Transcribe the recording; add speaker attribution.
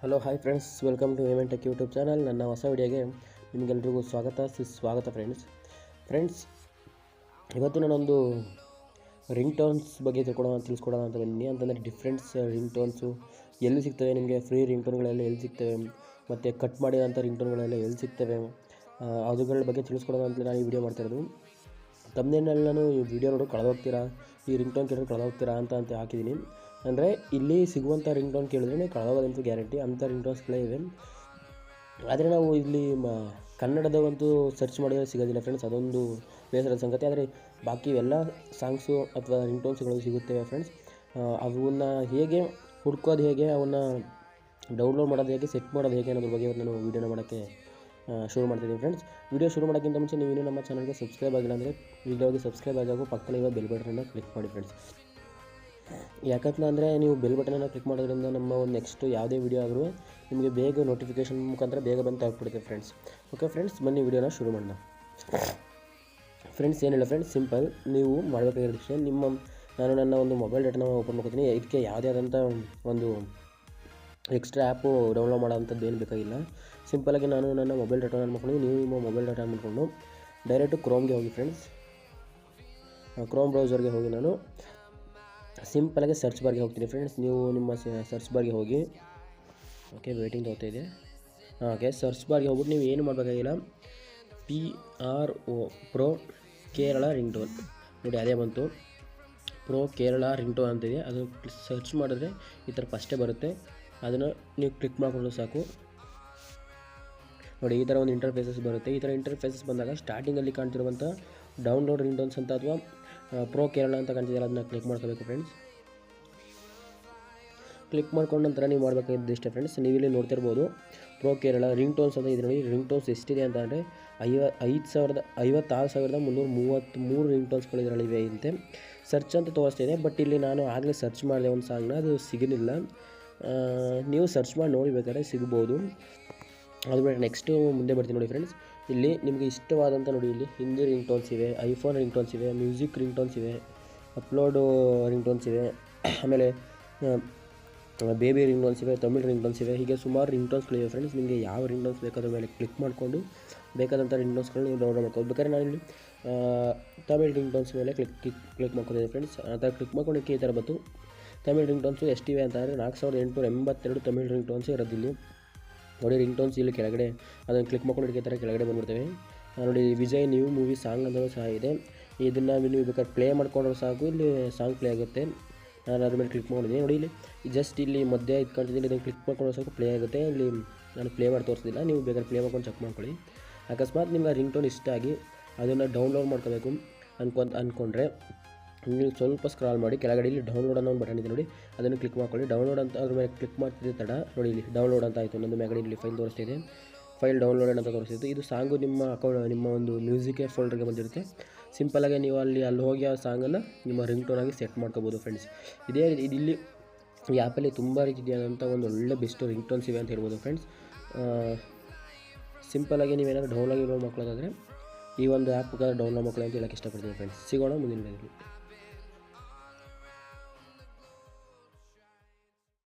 Speaker 1: Hello hi friends, welcome to Hemanth tech YouTube channel. ನನ್ನ ಹೊಸ ವಿಡಿಯೋಗೆ ನಿಮಗೆಲ್ರಿಗೂ ಸ್ವಾಗತ ಫ್ರೆಂಡ್ಸ್. ಇವತ್ತು ನಾನೊಂದು ರಿಂಗ್ ಟೋನ್ಸ್ ಬಗ್ಗೆ ತಿಳಿಸ್ಕೊಡೋಣ ಅಂತ ಬಂದಿನಿ. ಅಂತಂದರೆ ಡಿಫ್ರೆಂಟ್ಸ್ ರಿಂಗ್ ಟೋನ್ಸು ಎಲ್ಲಿ ಸಿಗ್ತವೆ, ನಿಮಗೆ ಫ್ರೀ ರಿಂಗ್ ಟೋನ್ಗಳೆಲ್ಲ ಎಲ್ಲಿ ಸಿಗ್ತವೆ, ಮತ್ತು ಕಟ್ ಮಾಡಿರೋಂಥ ರಿಂಗ್ ಟೋನ್ಗಳೆಲ್ಲ ಎಲ್ಲಿ ಸಿಗ್ತವೆ, ಅದುಗಳ ಬಗ್ಗೆ ತಿಳಿಸ್ಕೊಡೋಣ ಅಂತ ನಾನು ಈ ವಿಡಿಯೋ ಮಾಡ್ತಾಯಿರೋದು. ತಮ್ಮನೇನಲ್ಲಿ ನಾನು ಈ ವಿಡಿಯೋ ನೋಡೋ ಕಳೆದೋಗ್ತೀರಾ, ಈ ರಿಂಗ್ ಟೋನ್ ಕೇಳಿದ್ರೆ ಕಳೆದೋಗ್ತೀರಾ ಅಂತ ಹಾಕಿದ್ದೀನಿ. ಅಂದರೆ ಇಲ್ಲಿ ಸಿಗುವಂಥ ರಿಂಗ್ ಟೋನ್ ಕೇಳಿದ್ರೆ ಕಳೆದೋಗೋದಂತೂ ಗ್ಯಾರಂಟಿ, ಅಂಥ ರಿಂಗ್ ಟೋನ್ಸ್ಗಳೇ ಇವೆ. ಆದರೆ ನಾವು ಇಲ್ಲಿ ಕನ್ನಡದವಂತೂ ಸರ್ಚ್ ಮಾಡಿದ್ರೆ ಸಿಗೋದಿಲ್ಲ ಫ್ರೆಂಡ್ಸ್, ಅದೊಂದು ಬೇಸರದ ಸಂಗತಿ. ಆದರೆ ಬಾಕಿ ಎಲ್ಲ ಸಾಂಗ್ಸು ಅಥವಾ ರಿಂಗ್ ಟೋನ್ಸ್ಗಳು ಸಿಗುತ್ತವೆ ಫ್ರೆಂಡ್ಸ್. ಅವನ್ನ ಹೇಗೆ ಹುಡ್ಕೋದು, ಹೇಗೆ ಅವನ್ನ ಡೌನ್ಲೋಡ್ ಮಾಡೋದು ಹೇಗೆ, ಸೆಟ್ ಮಾಡೋದು ಹೇಗೆ ಅನ್ನೋದ್ರ ಬಗ್ಗೆ ನಾನು ವೀಡಿಯೋನ ಮಾಡೋಕ್ಕೆ ಶುರು ಮಾಡ್ತಿದ್ದೀನಿ ಫ್ರೆಂಡ್ಸ್. ವೀಡಿಯೋ ಶುರು ಮಾಡೋಕ್ಕಿಂತ ಮುಂಚೆ ನೀವು ಇನ್ನೂ ನಮ್ಮ ಚಾನಲ್ಗೆ ಸಬ್ಸ್ಕ್ರೈಬ್ ಆಗಿಲ್ಲ ಅಂದರೆ ಈಗಲೇ ಸಬ್ಸ್ಕ್ರೈಬ್ ಆಗೋ ಪಕ್ಕದಲ್ಲಿರೋ ಬೆಲ್ ಬಟನನ್ನು ಕ್ಲಿಕ್ ಮಾಡಿ ಫ್ರೆಂಡ್ಸ್. ಯಾಕಂತಂದರೆ ನೀವು ಬೆಲ್ ಬಟನನ್ನು ಕ್ಲಿಕ್ ಮಾಡೋದ್ರಿಂದ ನಮ್ಮ ಒಂದು ನೆಕ್ಸ್ಟ್ ಯಾವುದೇ ವೀಡಿಯೋ ಆದರೂ ನಿಮಗೆ ಬೇಗ ನೋಟಿಫಿಕೇಷನ್ ಮುಖಾಂತರ ಬೇಗ ಬಂದು ತಲುಪಿಬಿಡುತ್ತೆ ಫ್ರೆಂಡ್ಸ್. ಓಕೆ ಫ್ರೆಂಡ್ಸ್, ಬನ್ನಿ ವೀಡಿಯೋನ ಶುರು ಮಾಡೋಣ ಫ್ರೆಂಡ್ಸ್. ಏನಿಲ್ಲ ಫ್ರೆಂಡ್ಸ್, ಸಿಂಪಲ್. ನೀವು ಮಾಡಬೇಕಾಗಿರೋದಷ್ಟೇ, ನಾನು ನನ್ನ ಒಂದು ಮೊಬೈಲ್ ಡೇಟಾನ ಓಪನ್ ಮಾಡ್ಕೊತೀನಿ. ಇದಕ್ಕೆ ಯಾವುದೇ ಆದಂಥ ಒಂದು ಎಕ್ಸ್ಟ್ರಾ ಆ್ಯಪು ಡೌನ್ಲೋಡ್ ಮಾಡೋವಂಥದ್ದು ಏನು ಬೇಕಾಗಿಲ್ಲ. ಸಿಂಪಲಾಗಿ ನಾನು ನನ್ನ ಮೊಬೈಲ್ ಡೇಟಾ ಆನ್ ಮಾಡ್ಕೊಂಡು, ನೀವು ನಿಮ್ಮ ಮೊಬೈಲ್ ಡೇಟಾ ಆನ್ ಮಾಡಿಕೊಂಡು ಡೈರೆಕ್ಟು ಕ್ರೋಮ್ಗೆ ಹೋಗಿ ಫ್ರೆಂಡ್ಸ್. ಕ್ರೋಮ್ ಬ್ರೌಸರ್ಗೆ ಹೋಗಿ ನಾನು ಸಿಂಪಲಾಗಿ ಸರ್ಚ್ ಬಾರ್ಗೆ ಹೋಗ್ತೀನಿ ಫ್ರೆಂಡ್ಸ್. ನೀವು ನಿಮ್ಮ ಸರ್ಚ್ ಬಾರ್ಗೆ ಹೋಗಿ, ಓಕೆ ವೇಟಿಂಗ್ ತಗೋತಾ ಇದೆ. ಓಕೆ, ಸರ್ಚ್ ಬಾರ್ಗೆ ಹೋಗ್ಬಿಟ್ಟು ನೀವು ಏನು ಮಾಡಬೇಕಾಗಿಲ್ಲ, PRO ಕೇರಳ ರಿಂಗ್ ಟೋನ್ ನೋಡಿ, ಅದೇ ಬಂತು. ಪ್ರೋ ಕೇರಳ ರಿಂಗ್ ಟೋನ್ ಅಂತಿದೆ, ಅದು ಸರ್ಚ್ ಮಾಡಿದ್ರೆ ಈ ಥರ ಫಸ್ಟೇ ಬರುತ್ತೆ. ಅದನ್ನು ನೀವು ಕ್ಲಿಕ್ ಮಾಡಿಕೊಂಡು ಸಾಕು. ನೋಡಿ, ಈ ಥರ ಒಂದು ಇಂಟರ್ಫೇಸಸ್ ಬರುತ್ತೆ. ಈ ಥರ ಇಂಟರ್ಫೇಸಸ್ ಬಂದಾಗ ಸ್ಟಾರ್ಟಿಂಗಲ್ಲಿ ಕಾಣ್ತಿರುವಂಥ ಡೌನ್ಲೋಡ್ ರಿಂಗ್ ಟೋನ್ಸ್ ಅಂತ ಅಥವಾ ಪ್ರೋ ಕೇರಳ ಅಂತ ಕಾಣ್ತಿದೆಯಲ್ಲ, ಅದನ್ನ ಕ್ಲಿಕ್ ಮಾಡ್ಕೋಬೇಕು ಫ್ರೆಂಡ್ಸ್. ಕ್ಲಿಕ್ ಮಾಡ್ಕೊಂಡ ನಂತರ ನೀವು ಮಾಡಬೇಕಾಗಿದ್ದು ಇಷ್ಟೇ ಫ್ರೆಂಡ್ಸ್. ನೀವಿಲ್ಲಿ ನೋಡ್ತಿರ್ಬೋದು ಪ್ರೋ ಕೇರಳ ರಿಂಗ್ ಟೋನ್ಸ್ ಅಂತ ಇದೆ ನೋಡಿ. ರಿಂಗ್ ಟೋನ್ಸ್ ಎಷ್ಟಿದೆ ಅಂತ ಅಂದರೆ 56,333 ರಿಂಗ್ ಟೋನ್ಸ್ಗಳು ಇದರಲ್ಲಿವೆ ಅಂತೆ. ಸರ್ಚ್ ಅಂತ ತೋರಿಸ್ತಿದೆ, ಬಟ್ ಇಲ್ಲಿ ನಾನು ಆಗಲೇ ಸರ್ಚ್ ಮಾಡಿದೆ ಒಂದು ಸಾಂಗ್ನ, ಅದು ಸಿಗಲಿಲ್ಲ. ನೀವು ಸರ್ಚ್ ಮಾಡಿ ನೋಡಿ, ಬೇಕಾದ್ರೆ ಸಿಗ್ಬೋದು. ಅದು ಬೇಡ, ನೆಕ್ಸ್ಟು ಮುಂದೆ ಬರ್ತೀನಿ ನೋಡಿ ಫ್ರೆಂಡ್ಸ್. ಇಲ್ಲಿ ನಿಮಗೆ ಇಷ್ಟವಾದಂಥ ನೋಡಿ, ಇಲ್ಲಿ ಹಿಂದಿ ರಿಂಗ್ ಟೋನ್ಸ್ ಇವೆ, ಐಫೋನ್ ರಿಂಗ್ ಟೋನ್ಸ್ ಇವೆ, ಮ್ಯೂಸಿಕ್ ರಿಂಗ್ ಟೋನ್ಸ್ ಇವೆ, ಅಪ್ಲೋಡು ರಿಂಗ್ ಟೋನ್ಸ್ ಇವೆ, ಆಮೇಲೆ ಬೇಬಿ ರಿಂಗ್ ಟೋನ್ಸ್ ಇವೆ, ತಮಿಳ್ ರಿಂಗ್ ಟೋನ್ಸ್ ಇವೆ. ಹೀಗೆ ಸುಮಾರು ರಿಂಗ್ ಟೋನ್ಸ್ಗಳಿವೆ ಫ್ರೆಂಡ್ಸ್. ನಿಮಗೆ ಯಾವ ರಿಂಗ್ ಟೋನ್ಸ್ ಬೇಕಾದ್ರ ಮೇಲೆ ಕ್ಲಿಕ್ ಮಾಡಿಕೊಂಡು ಬೇಕಾದಂಥ ರಿಂಗ್ ಟೋನ್ಸ್ಗಳನ್ನ ನೀವು ಡೌನ್ಲೋಡ್ ಮಾಡ್ಕೋದು. ಬೇಕಾದ್ರೆ ನಾನಿಲ್ಲಿ ತಮಿಳ್ ರಿಂಗ್ ಟೋನ್ಸ್ ಮೇಲೆ ಕ್ಲಿಕ್ ಮಾಡ್ಕೊಂಡಿದ್ದೆ ಫ್ರೆಂಡ್ಸ್. ಆ ಥರ ಕ್ಲಿಕ್ ಮಾಡ್ಕೊಂಡಕ್ಕೆ ಈ ಥರ ಬಂತು. ತಮಿಳ್ ರಿಂಗ್ ಟೋನ್ಸು ಎಷ್ಟಿವೆ ಅಂತ ಅಂದರೆ 4882 ತಮಿಳ್ ರಿಂಗ್ ಟೋನ್ಸ್ ಇರೋದಿಲ್ಲಿ ನೋಡಿ. ರಿಂಗ್ ಟೋನ್ಸ್ ಇಲ್ಲಿ ಕೆಳಗಡೆ ಅದನ್ನು ಕ್ಲಿಕ್ ಮಾಡ್ಕೊಂಡು ಈ ಥರ ಕೆಳಗಡೆ ಬಂದ್ಬಿಡ್ತೇವೆ ನೋಡಿ. ವಿಜಯ್ ನ್ಯೂ ಮೂವಿ ಸಾಂಗ್ ಅಂತಲೂ ಸಹ ಇದೆ. ಇದನ್ನು ನೀವು ಬೇಕಾದ್ರೆ ಪ್ಲೇ ಮಾಡ್ಕೊಂಡ್ರೆ ಸಾಕು, ಇಲ್ಲಿ ಸಾಂಗ್ ಪ್ಲೇ ಆಗುತ್ತೆ. ನಾನು ಅದ್ರ ಮೇಲೆ ಕ್ಲಿಕ್ ಮಾಡಿದ್ದೀನಿ ನೋಡಿ. ಇಲ್ಲಿ ಜಸ್ಟ್ ಇಲ್ಲಿ ಮಧ್ಯೆ ಇಟ್ಕೊಂಡಿದ್ದೀನಿ, ಇದನ್ನು ಕ್ಲಿಕ್ ಮಾಡ್ಕೊಂಡು ಸಾಕು ಪ್ಲೇ ಆಗುತ್ತೆ. ಇಲ್ಲಿ ನಾನು ಪ್ಲೇ ಮಾಡಿ ತೋರಿಸ್ತಿಲ್ಲ, ನೀವು ಬೇಕಾದ್ರೆ ಪ್ಲೇ ಮಾಡ್ಕೊಂಡು ಚೆಕ್ ಮಾಡ್ಕೊಳ್ಳಿ. ಅಕಸ್ಮಾತ್ ನಿಮ್ಗೆ ಆ ರಿಂಗ್ ಟೋನ್ ಇಷ್ಟ ಆಗಿ ಅದನ್ನು ಡೌನ್ಲೋಡ್ ಮಾಡ್ಕೋಬೇಕು ಅಂದ್ಕೊಂಡ್ರೆ ನೀವು ಸ್ವಲ್ಪ ಸ್ಕ್ರಾಲ್ ಮಾಡಿ ಕೆಳಗಡೆ ಇಲ್ಲಿ ಡೌನ್ಲೋಡ್ ಅನ್ನೋ ಒಂದು ಬಟನ್ ಇದೆ ನೋಡಿ, ಅದನ್ನು ಕ್ಲಿಕ್ ಮಾಡ್ಕೊಳ್ಳಿ. ಡೌನ್ಲೋಡ್ ಅಂತ ಅದ್ರ ಮೇಲೆ ಕ್ಲಿಕ್ ಮಾಡ್ತಿದ್ದೆ ತಡ ನೋಡಿ, ಇಲ್ಲಿ ಡೌನ್ಲೋಡ್ ಅಂತ ಆಯಿತು. ನನ್ನ ಮ್ಯಾಗಡೆ ಇಲ್ಲಿ ಫೈಲ್ ತೋರಿಸ್ತಿದೆ, ಫೈಲ್ ಡೌನ್ಲೋಡ್ ಅಂತ ತೋರಿಸ್ತಿತ್ತು. ಇದು ಸಾಂಗು ನಿಮ್ಮ ನಿಮ್ಮ ಒಂದು ಮ್ಯೂಸಿಕ್ ಫೋಲ್ಡರ್ಗೆ ಬಂದಿರುತ್ತೆ. ಸಿಂಪಲಾಗಿ ನೀವು ಅಲ್ಲಿ ಹೋಗಿ ಆ ಸಾಂಗನ್ನು ನಿಮ್ಮ ರಿಂಗ್ ಟೋನಾಗಿ ಸೆಟ್ ಮಾಡ್ಕೋಬೋದು ಫ್ರೆಂಡ್ಸ್. ಇದೇ ರೀತಿ ಇಲ್ಲಿ ಈ ಆ್ಯಪಲ್ಲಿ ತುಂಬ ರೀತಿಯಾದಂಥ ಒಂದು ಒಳ್ಳೆ ಬೆಸ್ಟ್ ರಿಂಗ್ ಟೋನ್ಸ್ ಇವೆ ಅಂತ ಹೇಳ್ಬೋದು ಫ್ರೆಂಡ್ಸ್. ಸಿಂಪಲಾಗಿ ನೀವೇನಾದರೂ ಡೌನ್ಲೋಡ್ ಮಾಡ್ಕೊಳ್ಳೋದಾದರೆ ಈ ಒಂದು ಆ್ಯಪ್ ಡೌನ್ಲೋಡ್ ಮಾಡ್ಕೊಳ್ಳಿ ಅಂತ ಹೇಳೋಕ್ಕೆ ಇಷ್ಟಪಡ್ತೀನಿ ಫ್ರೆಂಡ್ಸ್. ಸಿಗೋಣ ಮುಂದಿನ ವಿಡಿಯೋದಲ್ಲಿ.